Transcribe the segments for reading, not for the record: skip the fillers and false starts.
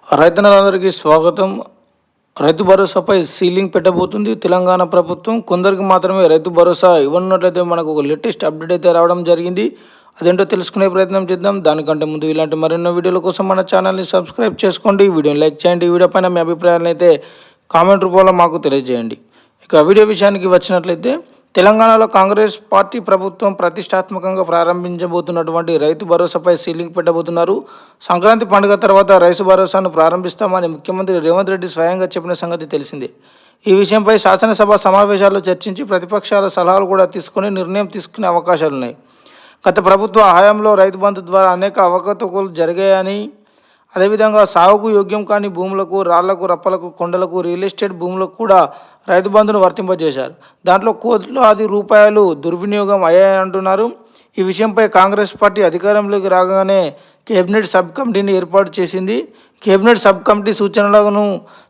రైతన్నలందరికీ స్వాగతం. రైతు భరోసాపై సీలింగ్ పెట్టబోతుంది తెలంగాణ ప్రభుత్వం. కొందరికి మాత్రమే రైతు భరోసా ఇవ్వనున్నట్లయితే మనకు ఒక లేటెస్ట్ అప్డేట్ అయితే రావడం జరిగింది. అదేంటో తెలుసుకునే ప్రయత్నం చేద్దాం. దానికంటే ముందు ఇలాంటి మరెన్నో వీడియోల కోసం మన ఛానల్ని సబ్స్క్రైబ్ చేసుకోండి, వీడియోని లైక్ చేయండి, వీడియో పైన మీ అభిప్రాయాలను అయితే కామెంట్ రూపంలో మాకు తెలియజేయండి. ఇక వీడియో విషయానికి వచ్చినట్లయితే తెలంగాణలో కాంగ్రెస్ పార్టీ ప్రభుత్వం ప్రతిష్టాత్మకంగా ప్రారంభించబోతున్నటువంటి రైతు భరోసాపై సీలింగ్ పెట్టబోతున్నారు. సంక్రాంతి పండుగ తర్వాత రైతు భరోసాను ప్రారంభిస్తామని ముఖ్యమంత్రి రేవంత్ రెడ్డి స్వయంగా చెప్పిన సంగతి తెలిసిందే. ఈ విషయంపై శాసనసభ సమావేశాల్లో చర్చించి ప్రతిపక్షాల సలహాలు కూడా తీసుకొని నిర్ణయం తీసుకునే అవకాశాలున్నాయి. గత ప్రభుత్వ హయాంలో రైతు బంధు ద్వారా అనేక అవకతవకలు జరిగాయని, అదేవిధంగా సాగుకు యోగ్యం కాని భూములకు, రాళ్లకు, రప్పలకు, కొండలకు, రియల్ ఎస్టేట్ భూములకు కూడా రైతు బంధును వర్తింపజేశారు. దాంట్లో కోట్లాది రూపాయలు దుర్వినియోగం అయ్యాయంటున్నారు. ఈ విషయంపై కాంగ్రెస్ పార్టీ అధికారంలోకి రాగానే కేబినెట్ సబ్ కమిటీని ఏర్పాటు చేసింది. కేబినెట్ సబ్ కమిటీ సూచనలను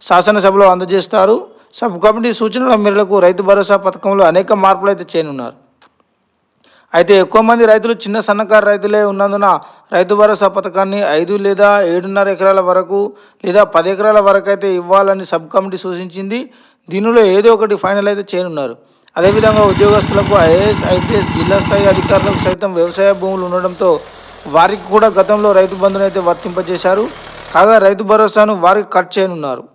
శాసనసభలో అందజేస్తారు. సబ్ కమిటీ సూచనల మేరకు రైతు భరోసా పథకంలో అనేక మార్పులు అయితే చేయనున్నారు. అయితే ఎక్కువ మంది రైతులు చిన్న సన్నకారు రైతులే ఉన్నందున రైతు భరోసా పథకాన్ని 5 లేదా 7.5 ఎకరాల వరకు లేదా 10 ఎకరాల వరకు అయితే ఇవ్వాలని సబ్ కమిటీ సూచించింది. దీనిలో ఏదో ఒకటి ఫైనల్ అయితే చేయనున్నారు. అదేవిధంగా ఉద్యోగస్తులకు, ఐఏఎస్, ఐపీఎస్, జిల్లా స్థాయి అధికారులకు సైతం వ్యవసాయ భూములు ఉండడంతో వారికి కూడా గతంలో రైతు బంధును అయితే వర్తింపజేశారు. కాగా రైతు భరోసాను వారికి కట్ చేయనున్నారు.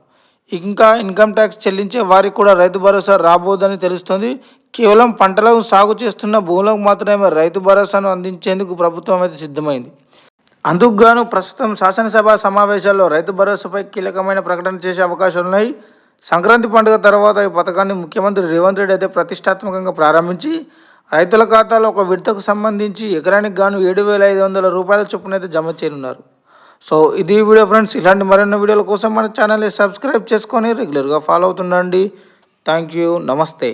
ఇంకా ఇన్కమ్ ట్యాక్స్ చెల్లించే వారికి కూడా రైతు భరోసా రాబోదని తెలుస్తోంది. కేవలం పంటలకు సాగు చేస్తున్న భూములకు మాత్రమే రైతు భరోసాను అందించేందుకు ప్రభుత్వం అయితే సిద్ధమైంది. అందుకు గాను ప్రస్తుతం శాసనసభ సమావేశాల్లో రైతు భరోసాపై కీలకమైన ప్రకటన చేసే అవకాశాలున్నాయి. సంక్రాంతి పండుగ తర్వాత ఈ పథకాన్ని ముఖ్యమంత్రి రేవంత్ రెడ్డి అయితే ప్రతిష్టాత్మకంగా ప్రారంభించి రైతుల ఖాతాలో ఒక విడతకు సంబంధించి ఎకరానికి గాను 7,500 రూపాయల చొప్పున అయితే జమ చేయనున్నారు. సో ఇది వీడియో ఫ్రెండ్స్. ఇలాంటి మరిన్ని వీడియోల కోసం మన ఛానల్ని సబ్స్క్రైబ్ చేసుకొని రెగ్యులర్గా ఫాలో అవుతుండండి. Thank you. నమస్తే.